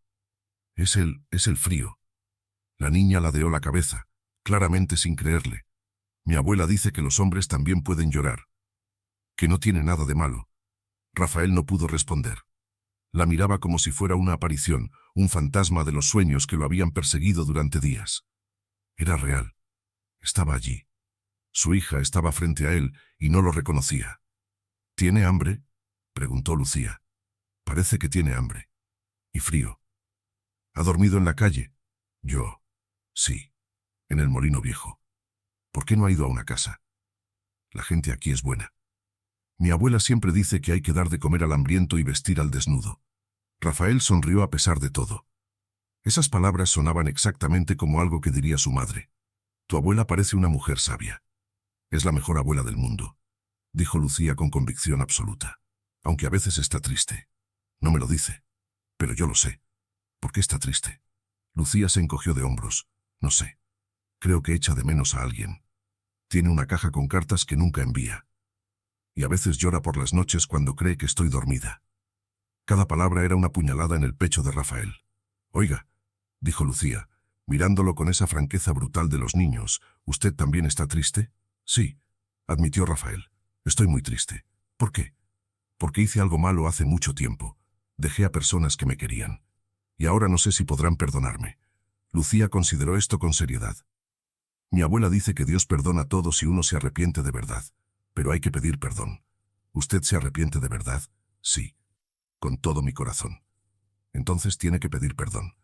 Es el frío. La niña ladeó la cabeza, claramente sin creerle. Mi abuela dice que los hombres también pueden llorar. Que no tiene nada de malo. Rafael no pudo responder. La miraba como si fuera una aparición, un fantasma de los sueños que lo habían perseguido durante días. Era real. Estaba allí. Su hija estaba frente a él y no lo reconocía. ¿Tiene hambre?, preguntó Lucía. Parece que tiene hambre. Y frío. ¿Ha dormido en la calle? Sí, en el molino viejo. ¿Por qué no ha ido a una casa? La gente aquí es buena. Mi abuela siempre dice que hay que dar de comer al hambriento y vestir al desnudo. Rafael sonrió a pesar de todo. Esas palabras sonaban exactamente como algo que diría su madre. Tu abuela parece una mujer sabia. Es la mejor abuela del mundo, dijo Lucía con convicción absoluta. Aunque a veces está triste. No me lo dice, pero yo lo sé. ¿Por qué está triste? Lucía se encogió de hombros. No sé. Creo que echa de menos a alguien. Tiene una caja con cartas que nunca envía. Y a veces llora por las noches cuando cree que estoy dormida. Cada palabra era una puñalada en el pecho de Rafael. Oiga, dijo Lucía, mirándolo con esa franqueza brutal de los niños, ¿usted también está triste? Sí, admitió Rafael. Estoy muy triste. ¿Por qué? Porque hice algo malo hace mucho tiempo. Dejé a personas que me querían. Y ahora no sé si podrán perdonarme. Lucía consideró esto con seriedad. Mi abuela dice que Dios perdona todo si uno se arrepiente de verdad. Pero hay que pedir perdón. ¿Usted se arrepiente de verdad? Sí. Con todo mi corazón. Entonces tiene que pedir perdón.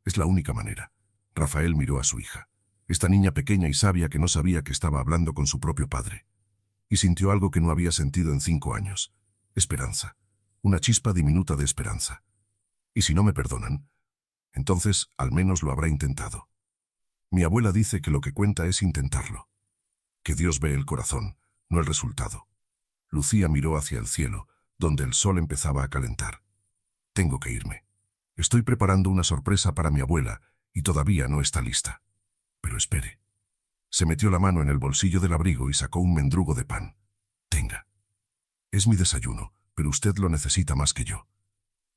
Es la única manera. Rafael miró a su hija. Esta niña pequeña y sabia que no sabía que estaba hablando con su propio padre. Y sintió algo que no había sentido en 5 años. Esperanza. Una chispa diminuta de esperanza. ¿Y si no me perdonan? Entonces, al menos lo habrá intentado. Mi abuela dice que lo que cuenta es intentarlo. Que Dios ve el corazón, no el resultado. Lucía miró hacia el cielo, donde el sol empezaba a calentar. Tengo que irme. Estoy preparando una sorpresa para mi abuela y todavía no está lista. Pero espere. Se metió la mano en el bolsillo del abrigo y sacó un mendrugo de pan. Tenga. Es mi desayuno, pero usted lo necesita más que yo.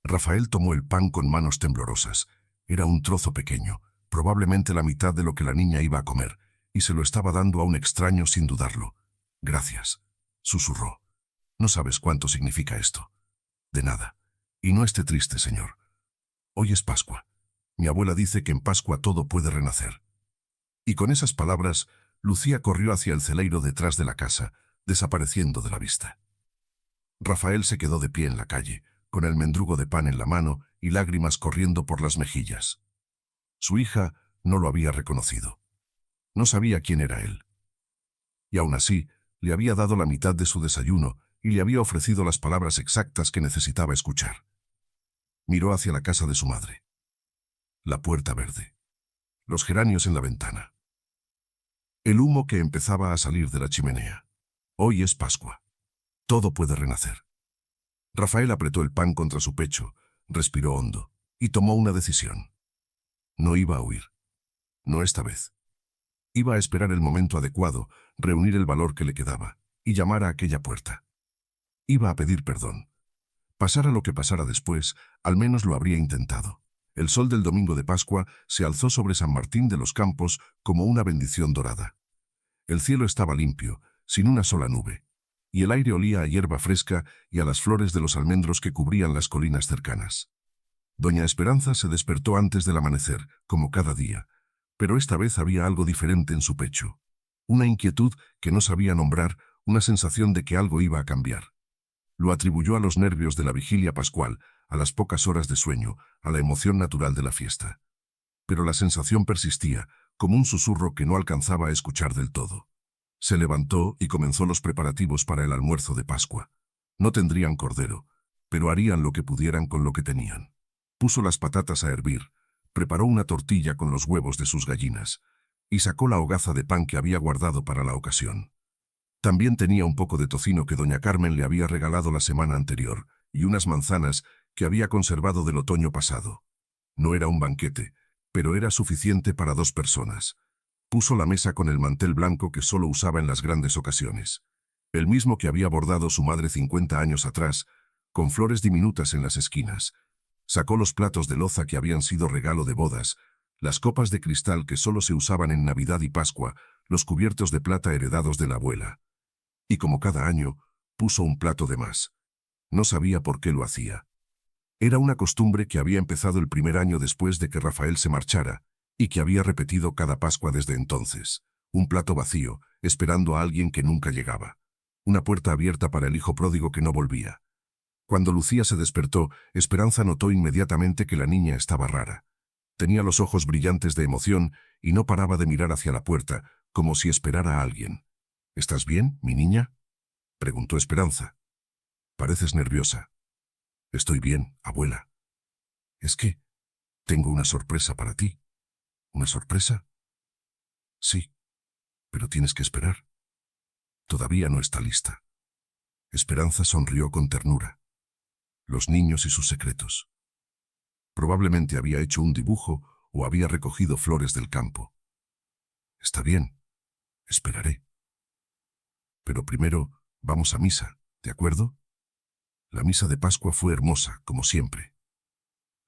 Rafael tomó el pan con manos temblorosas. Era un trozo pequeño, probablemente la mitad de lo que la niña iba a comer, y se lo estaba dando a un extraño sin dudarlo. «Gracias», susurró. «No sabes cuánto significa esto». «De nada. Y no esté triste, señor. Hoy es Pascua. Mi abuela dice que en Pascua todo puede renacer». Y con esas palabras, Lucía corrió hacia el celeiro detrás de la casa, desapareciendo de la vista. Rafael se quedó de pie en la calle, con el mendrugo de pan en la mano y lágrimas corriendo por las mejillas. Su hija no lo había reconocido. No sabía quién era él. Y aún así, le había dado la mitad de su desayuno y le había ofrecido las palabras exactas que necesitaba escuchar. Miró hacia la casa de su madre. La puerta verde. Los geranios en la ventana. El humo que empezaba a salir de la chimenea. Hoy es Pascua. Todo puede renacer. Rafael apretó el pan contra su pecho, respiró hondo y tomó una decisión. No iba a huir. No esta vez. Iba a esperar el momento adecuado, reunir el valor que le quedaba y llamar a aquella puerta. Iba a pedir perdón. Pasara lo que pasara después, al menos lo habría intentado. El sol del domingo de Pascua se alzó sobre San Martín de los Campos como una bendición dorada. El cielo estaba limpio, sin una sola nube, y el aire olía a hierba fresca y a las flores de los almendros que cubrían las colinas cercanas. Doña Esperanza se despertó antes del amanecer, como cada día, pero esta vez había algo diferente en su pecho. Una inquietud que no sabía nombrar, una sensación de que algo iba a cambiar. Lo atribuyó a los nervios de la vigilia pascual, a las pocas horas de sueño, a la emoción natural de la fiesta. Pero la sensación persistía, como un susurro que no alcanzaba a escuchar del todo. Se levantó y comenzó los preparativos para el almuerzo de Pascua. No tendrían cordero, pero harían lo que pudieran con lo que tenían. Puso las patatas a hervir, preparó una tortilla con los huevos de sus gallinas y sacó la hogaza de pan que había guardado para la ocasión. También tenía un poco de tocino que doña Carmen le había regalado la semana anterior y unas manzanas que había conservado del otoño pasado. No era un banquete, pero era suficiente para 2 personas. Puso la mesa con el mantel blanco que solo usaba en las grandes ocasiones. El mismo que había bordado su madre 50 años atrás, con flores diminutas en las esquinas. Sacó los platos de loza que habían sido regalo de bodas, las copas de cristal que solo se usaban en Navidad y Pascua, los cubiertos de plata heredados de la abuela. Y como cada año, puso un plato de más. No sabía por qué lo hacía. Era una costumbre que había empezado el primer año después de que Rafael se marchara, y que había repetido cada Pascua desde entonces. Un plato vacío, esperando a alguien que nunca llegaba. Una puerta abierta para el hijo pródigo que no volvía. Cuando Lucía se despertó, Esperanza notó inmediatamente que la niña estaba rara. Tenía los ojos brillantes de emoción y no paraba de mirar hacia la puerta, como si esperara a alguien. «¿Estás bien, mi niña?», preguntó Esperanza. «Pareces nerviosa». «Estoy bien, abuela. Es que tengo una sorpresa para ti». «¿Una sorpresa?». «Sí, pero tienes que esperar. Todavía no está lista». Esperanza sonrió con ternura. Los niños y sus secretos. Probablemente había hecho un dibujo o había recogido flores del campo. «Está bien, esperaré. Pero primero vamos a misa, ¿de acuerdo?». La misa de Pascua fue hermosa, como siempre.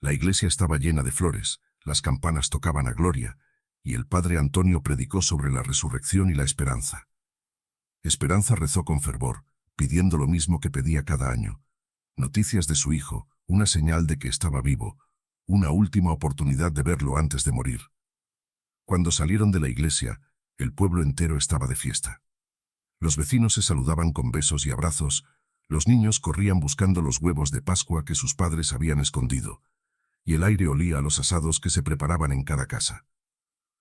La iglesia estaba llena de flores, las campanas tocaban a gloria, y el padre Antonio predicó sobre la resurrección y la esperanza. Esperanza rezó con fervor, pidiendo lo mismo que pedía cada año. Noticias de su hijo, una señal de que estaba vivo, una última oportunidad de verlo antes de morir. Cuando salieron de la iglesia, el pueblo entero estaba de fiesta. Los vecinos se saludaban con besos y abrazos, los niños corrían buscando los huevos de Pascua que sus padres habían escondido, y el aire olía a los asados que se preparaban en cada casa.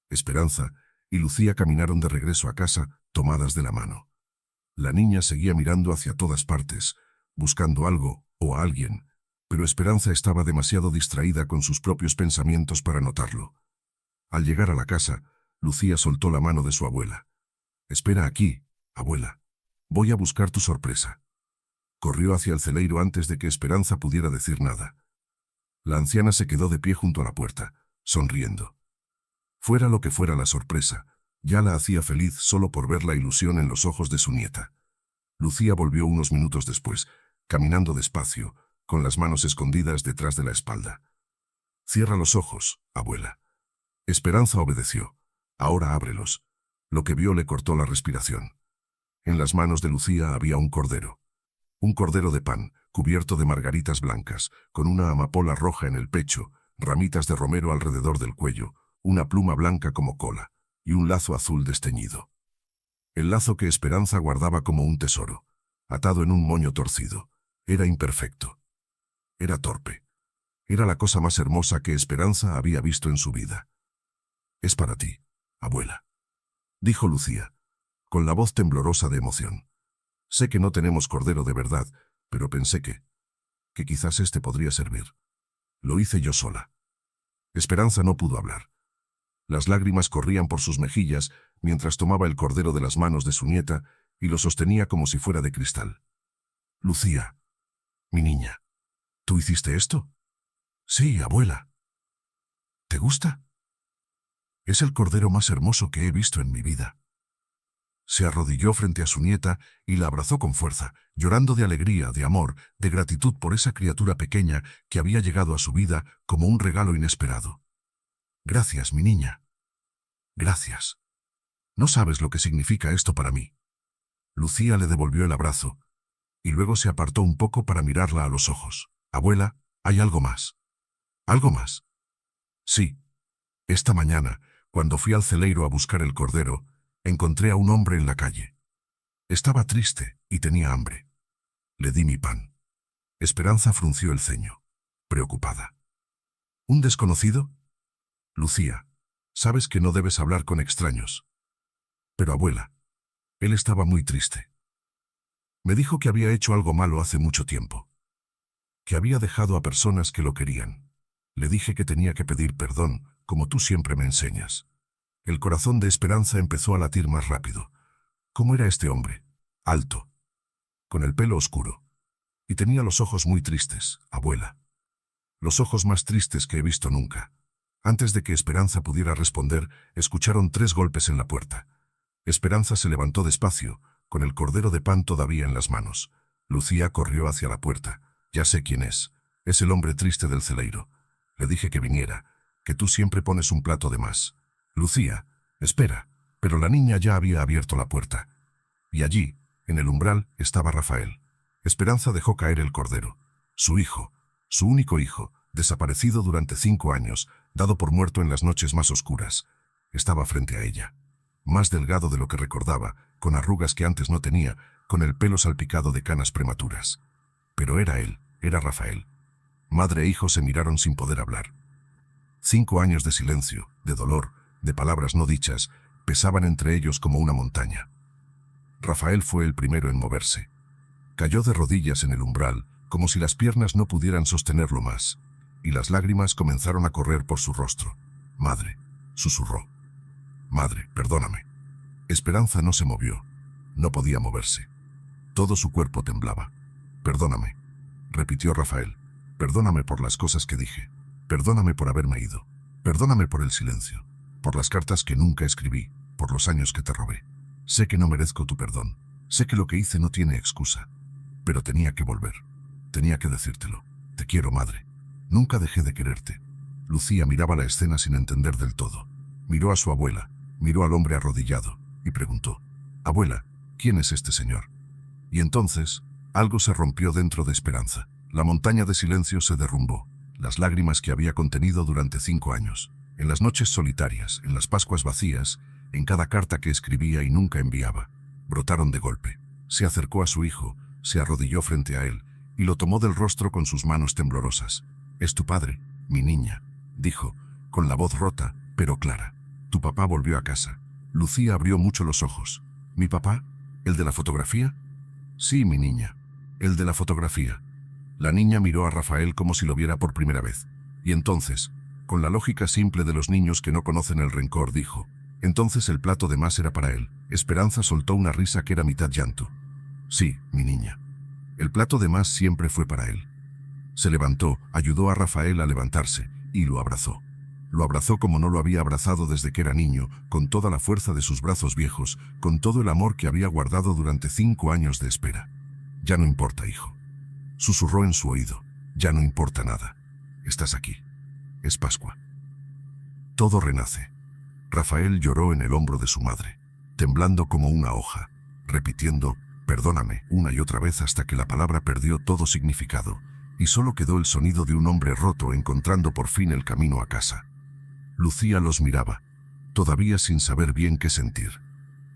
Esperanza y Lucía caminaron de regreso a casa, tomadas de la mano. La niña seguía mirando hacia todas partes, buscando algo o a alguien, pero Esperanza estaba demasiado distraída con sus propios pensamientos para notarlo. Al llegar a la casa, Lucía soltó la mano de su abuela. «Espera aquí, abuela. Voy a buscar tu sorpresa». Corrió hacia el celeiro antes de que Esperanza pudiera decir nada. La anciana se quedó de pie junto a la puerta, sonriendo. Fuera lo que fuera la sorpresa, ya la hacía feliz solo por ver la ilusión en los ojos de su nieta. Lucía volvió unos minutos después, caminando despacio, con las manos escondidas detrás de la espalda. «Cierra los ojos, abuela». Esperanza obedeció. Ahora ábrelos. Lo que vio le cortó la respiración. En las manos de Lucía había un cordero. Un cordero de pan, cubierto de margaritas blancas, con una amapola roja en el pecho, ramitas de romero alrededor del cuello, una pluma blanca como cola, y un lazo azul desteñido. El lazo que Esperanza guardaba como un tesoro, atado en un moño torcido. Era imperfecto. Era torpe. Era la cosa más hermosa que Esperanza había visto en su vida. «Es para ti, abuela», dijo Lucía, con la voz temblorosa de emoción. «Sé que no tenemos cordero de verdad, pero pensé que quizás este podría servir. Lo hice yo sola». Esperanza no pudo hablar. Las lágrimas corrían por sus mejillas mientras tomaba el cordero de las manos de su nieta y lo sostenía como si fuera de cristal. «Lucía, mi niña, ¿tú hiciste esto?» «Sí, abuela». «¿Te gusta?» «Es el cordero más hermoso que he visto en mi vida». Se arrodilló frente a su nieta y la abrazó con fuerza, llorando de alegría, de amor, de gratitud por esa criatura pequeña que había llegado a su vida como un regalo inesperado. «Gracias, mi niña. Gracias. No sabes lo que significa esto para mí». Lucía le devolvió el abrazo y luego se apartó un poco para mirarla a los ojos. «Abuela, hay algo más». «¿Algo más?» «Sí. Esta mañana, cuando fui al celeiro a buscar el cordero, encontré a un hombre en la calle. Estaba triste y tenía hambre. Le di mi pan». Esperanza frunció el ceño, preocupada. «¿Un desconocido?» «Lucía, sabes que no debes hablar con extraños». «Pero abuela, él estaba muy triste. Me dijo que había hecho algo malo hace mucho tiempo, que había dejado a personas que lo querían. Le dije que tenía que pedir perdón, como tú siempre me enseñas». El corazón de Esperanza empezó a latir más rápido. ¿Cómo era este hombre? Alto, con el pelo oscuro, y tenía los ojos muy tristes, abuela. Los ojos más tristes que he visto nunca. Antes de que Esperanza pudiera responder, escucharon 3 golpes en la puerta. Esperanza se levantó despacio, con el cordero de pan todavía en las manos. Lucía corrió hacia la puerta. «Ya sé quién es. Es el hombre triste del celeiro. Le dije que viniera, que tú siempre pones un plato de más». «Lucía, espera». Pero la niña ya había abierto la puerta. Y allí, en el umbral, estaba Rafael. Esperanza dejó caer el cordero. Su hijo, su único hijo, desaparecido durante 5 años, dado por muerto en las noches más oscuras. Estaba frente a ella. Más delgado de lo que recordaba, con arrugas que antes no tenía, con el pelo salpicado de canas prematuras. Pero era él, era Rafael. Madre e hijo se miraron sin poder hablar. 5 años de silencio, de dolor, de palabras no dichas, pesaban entre ellos como una montaña. Rafael fue el primero en moverse. Cayó de rodillas en el umbral, como si las piernas no pudieran sostenerlo más, y las lágrimas comenzaron a correr por su rostro. «Madre», susurró. «Madre, perdóname». Esperanza no se movió. No podía moverse. Todo su cuerpo temblaba. «Perdóname», repitió Rafael. «Perdóname por las cosas que dije. Perdóname por haberme ido. Perdóname por el silencio. Por las cartas que nunca escribí, por los años que te robé. Sé que no merezco tu perdón. Sé que lo que hice no tiene excusa. Pero tenía que volver. Tenía que decírtelo. Te quiero, madre. Nunca dejé de quererte». Lucía miraba la escena sin entender del todo. Miró a su abuela, miró al hombre arrodillado, y preguntó: «Abuela, ¿quién es este señor?». Y entonces, algo se rompió dentro de Esperanza. La montaña de silencio se derrumbó. Las lágrimas que había contenido durante 5 años. En las noches solitarias, en las Pascuas vacías, en cada carta que escribía y nunca enviaba, brotaron de golpe. Se acercó a su hijo, se arrodilló frente a él, y lo tomó del rostro con sus manos temblorosas. «Es tu padre, mi niña», dijo, con la voz rota, pero clara. «Tu papá volvió a casa». Lucía abrió mucho los ojos. «¿Mi papá? ¿El de la fotografía?». «Sí, mi niña, el de la fotografía». La niña miró a Rafael como si lo viera por primera vez. Y entonces, con la lógica simple de los niños que no conocen el rencor, dijo: «Entonces el plato de más era para él». Esperanza soltó una risa que era mitad llanto. «Sí, mi niña. El plato de más siempre fue para él». Se levantó, ayudó a Rafael a levantarse, y lo abrazó. Lo abrazó como no lo había abrazado desde que era niño, con toda la fuerza de sus brazos viejos, con todo el amor que había guardado durante 5 años de espera. «Ya no importa, hijo», susurró en su oído. «Ya no importa nada. Estás aquí. Es Pascua». Todo renace. Rafael lloró en el hombro de su madre, temblando como una hoja, repitiendo, perdóname, una y otra vez hasta que la palabra perdió todo significado, y solo quedó el sonido de un hombre roto encontrando por fin el camino a casa. Lucía los miraba, todavía sin saber bien qué sentir.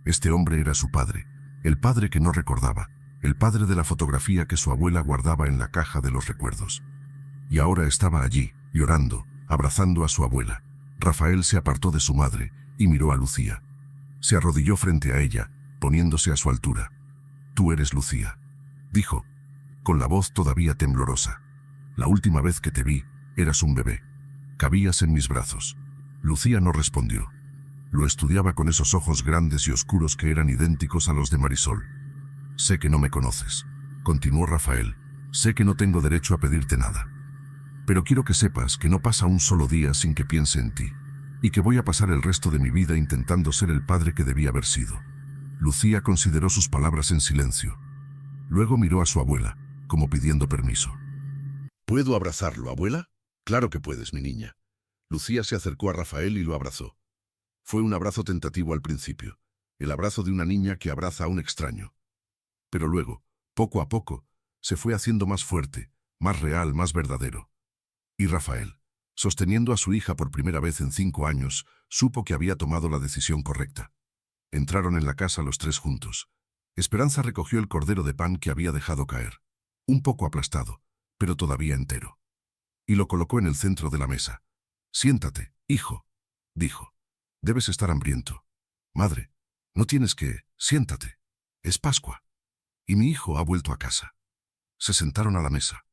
Este hombre era su padre, el padre que no recordaba, el padre de la fotografía que su abuela guardaba en la caja de los recuerdos. Y ahora estaba allí, llorando, abrazando a su abuela. Rafael se apartó de su madre y miró a Lucía. Se arrodilló frente a ella, poniéndose a su altura. «Tú eres Lucía», dijo, con la voz todavía temblorosa. «La última vez que te vi, eras un bebé. Cabías en mis brazos». Lucía no respondió. Lo estudiaba con esos ojos grandes y oscuros que eran idénticos a los de Marisol. «Sé que no me conoces», continuó Rafael. «Sé que no tengo derecho a pedirte nada. Pero quiero que sepas que no pasa un solo día sin que piense en ti, y que voy a pasar el resto de mi vida intentando ser el padre que debía haber sido». Lucía consideró sus palabras en silencio. Luego miró a su abuela, como pidiendo permiso. ¿Puedo abrazarlo, abuela? Claro que puedes, mi niña. Lucía se acercó a Rafael y lo abrazó. Fue un abrazo tentativo al principio, el abrazo de una niña que abraza a un extraño. Pero luego, poco a poco, se fue haciendo más fuerte, más real, más verdadero. Y Rafael, sosteniendo a su hija por primera vez en 5 años, supo que había tomado la decisión correcta. Entraron en la casa los tres juntos. Esperanza recogió el cordero de pan que había dejado caer, un poco aplastado, pero todavía entero, y lo colocó en el centro de la mesa. «Siéntate, hijo», dijo. «Debes estar hambriento. Madre, no tienes que... Siéntate. Es Pascua. Y mi hijo ha vuelto a casa». Se sentaron a la mesa.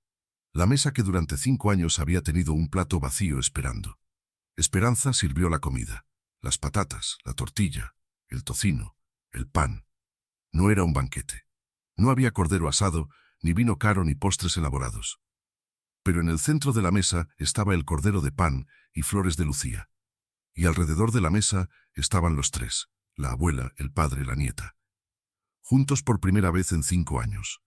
La mesa que durante 5 años había tenido un plato vacío esperando. Esperanza sirvió la comida, las patatas, la tortilla, el tocino, el pan. No era un banquete. No había cordero asado, ni vino caro ni postres elaborados. Pero en el centro de la mesa estaba el cordero de pan y flores de Lucía. Y alrededor de la mesa estaban los tres, la abuela, el padre, la nieta. Juntos por primera vez en 5 años.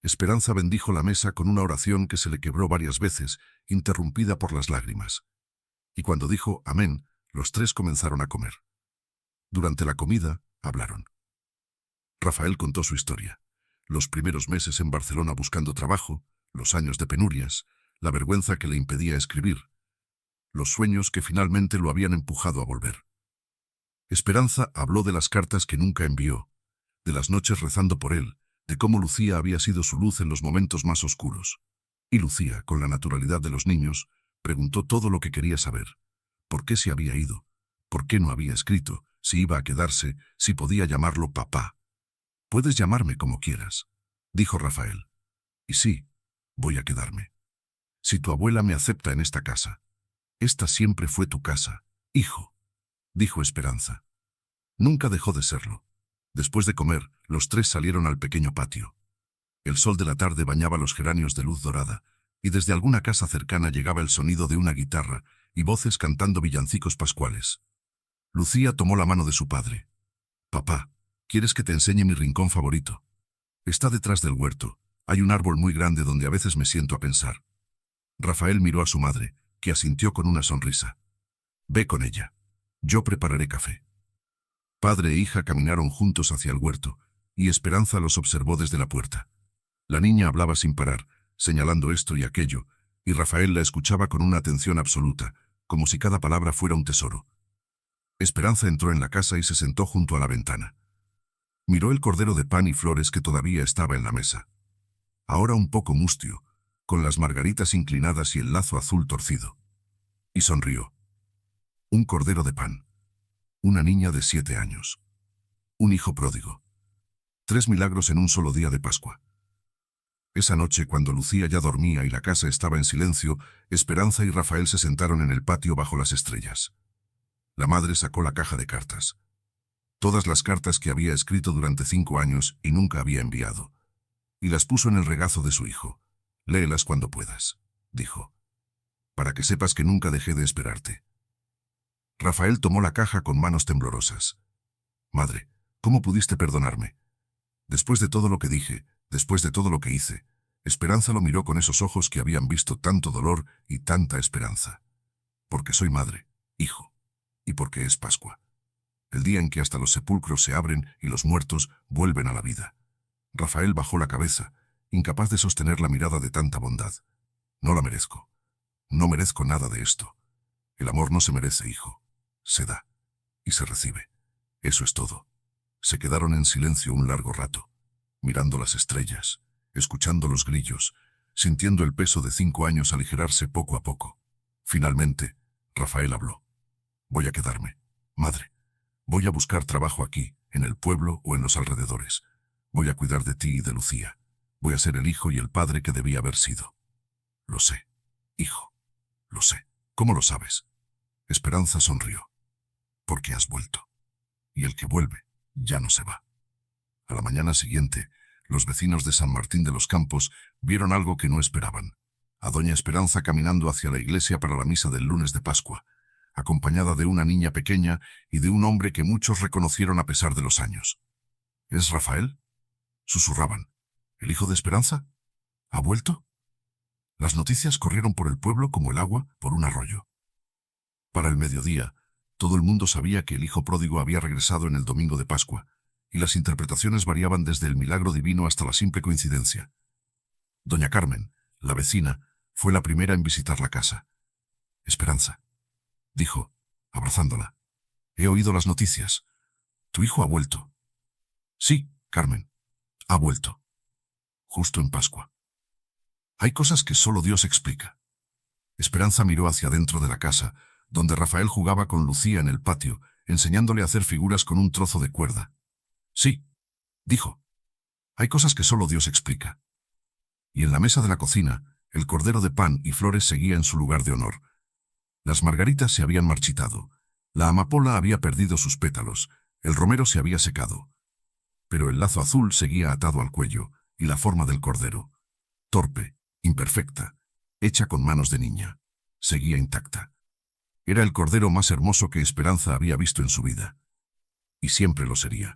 Esperanza bendijo la mesa con una oración que se le quebró varias veces, interrumpida por las lágrimas. Y cuando dijo amén, los tres comenzaron a comer. Durante la comida, hablaron. Rafael contó su historia. Los primeros meses en Barcelona buscando trabajo, los años de penurias, la vergüenza que le impedía escribir, los sueños que finalmente lo habían empujado a volver. Esperanza habló de las cartas que nunca envió, de las noches rezando por él, de cómo Lucía había sido su luz en los momentos más oscuros. Y Lucía, con la naturalidad de los niños, preguntó todo lo que quería saber. ¿Por qué se había ido? ¿Por qué no había escrito? ¿Si iba a quedarse? ¿Si podía llamarlo papá? «Puedes llamarme como quieras», dijo Rafael. «Y sí, voy a quedarme. Si tu abuela me acepta en esta casa. Esta siempre fue tu casa, hijo», dijo Esperanza. Nunca dejó de serlo. Después de comer, los tres salieron al pequeño patio. El sol de la tarde bañaba los geranios de luz dorada, y desde alguna casa cercana llegaba el sonido de una guitarra y voces cantando villancicos pascuales. Lucía tomó la mano de su padre. «Papá, ¿quieres que te enseñe mi rincón favorito? Está detrás del huerto. Hay un árbol muy grande donde a veces me siento a pensar». Rafael miró a su madre, que asintió con una sonrisa. «Ve con ella. Yo prepararé café». Padre e hija caminaron juntos hacia el huerto, y Esperanza los observó desde la puerta. La niña hablaba sin parar, señalando esto y aquello, y Rafael la escuchaba con una atención absoluta, como si cada palabra fuera un tesoro. Esperanza entró en la casa y se sentó junto a la ventana. Miró el cordero de pan y flores que todavía estaba en la mesa. Ahora un poco mustio, con las margaritas inclinadas y el lazo azul torcido. Y sonrió. Un cordero de pan. Una niña de 7 años. Un hijo pródigo. 3 milagros en un solo día de Pascua. Esa noche, cuando Lucía ya dormía y la casa estaba en silencio, Esperanza y Rafael se sentaron en el patio bajo las estrellas. La madre sacó la caja de cartas. Todas las cartas que había escrito durante 5 años y nunca había enviado. Y las puso en el regazo de su hijo. «Léelas cuando puedas», dijo. «Para que sepas que nunca dejé de esperarte». Rafael tomó la caja con manos temblorosas. «Madre, ¿cómo pudiste perdonarme? Después de todo lo que dije, después de todo lo que hice». Esperanza lo miró con esos ojos que habían visto tanto dolor y tanta esperanza. «Porque soy madre, hijo. Y porque es Pascua. El día en que hasta los sepulcros se abren y los muertos vuelven a la vida. Rafael bajó la cabeza, incapaz de sostener la mirada de tanta bondad. No la merezco. No merezco nada de esto. El amor no se merece, hijo. Se da. Y se recibe. Eso es todo. Se quedaron en silencio un largo rato, mirando las estrellas, escuchando los grillos, sintiendo el peso de 5 años aligerarse poco a poco. Finalmente, Rafael habló. Voy a quedarme, madre. Voy a buscar trabajo aquí, en el pueblo o en los alrededores. Voy a cuidar de ti y de Lucía. Voy a ser el hijo y el padre que debía haber sido. Lo sé, hijo. Lo sé. ¿Cómo lo sabes? Esperanza sonrió. Porque has vuelto. Y el que vuelve, ya no se va. A la mañana siguiente, los vecinos de San Martín de los Campos vieron algo que no esperaban. A doña Esperanza caminando hacia la iglesia para la misa del lunes de Pascua, acompañada de una niña pequeña y de un hombre que muchos reconocieron a pesar de los años. ¿Es Rafael? Susurraban. ¿El hijo de Esperanza? ¿Ha vuelto? Las noticias corrieron por el pueblo como el agua por un arroyo. Para el mediodía, todo el mundo sabía que el hijo pródigo había regresado en el domingo de Pascua, y las interpretaciones variaban desde el milagro divino hasta la simple coincidencia. Doña Carmen, la vecina, fue la primera en visitar la casa. Esperanza, dijo, abrazándola. He oído las noticias. Tu hijo ha vuelto. Sí, Carmen, ha vuelto. Justo en Pascua. Hay cosas que solo Dios explica. Esperanza miró hacia dentro de la casa, donde Rafael jugaba con Lucía en el patio, enseñándole a hacer figuras con un trozo de cuerda. Sí, dijo. Hay cosas que solo Dios explica. Y en la mesa de la cocina, el cordero de pan y flores seguía en su lugar de honor. Las margaritas se habían marchitado, la amapola había perdido sus pétalos, el romero se había secado. Pero el lazo azul seguía atado al cuello, y la forma del cordero, torpe, imperfecta, hecha con manos de niña, seguía intacta. Era el cordero más hermoso que Esperanza había visto en su vida. Y siempre lo sería.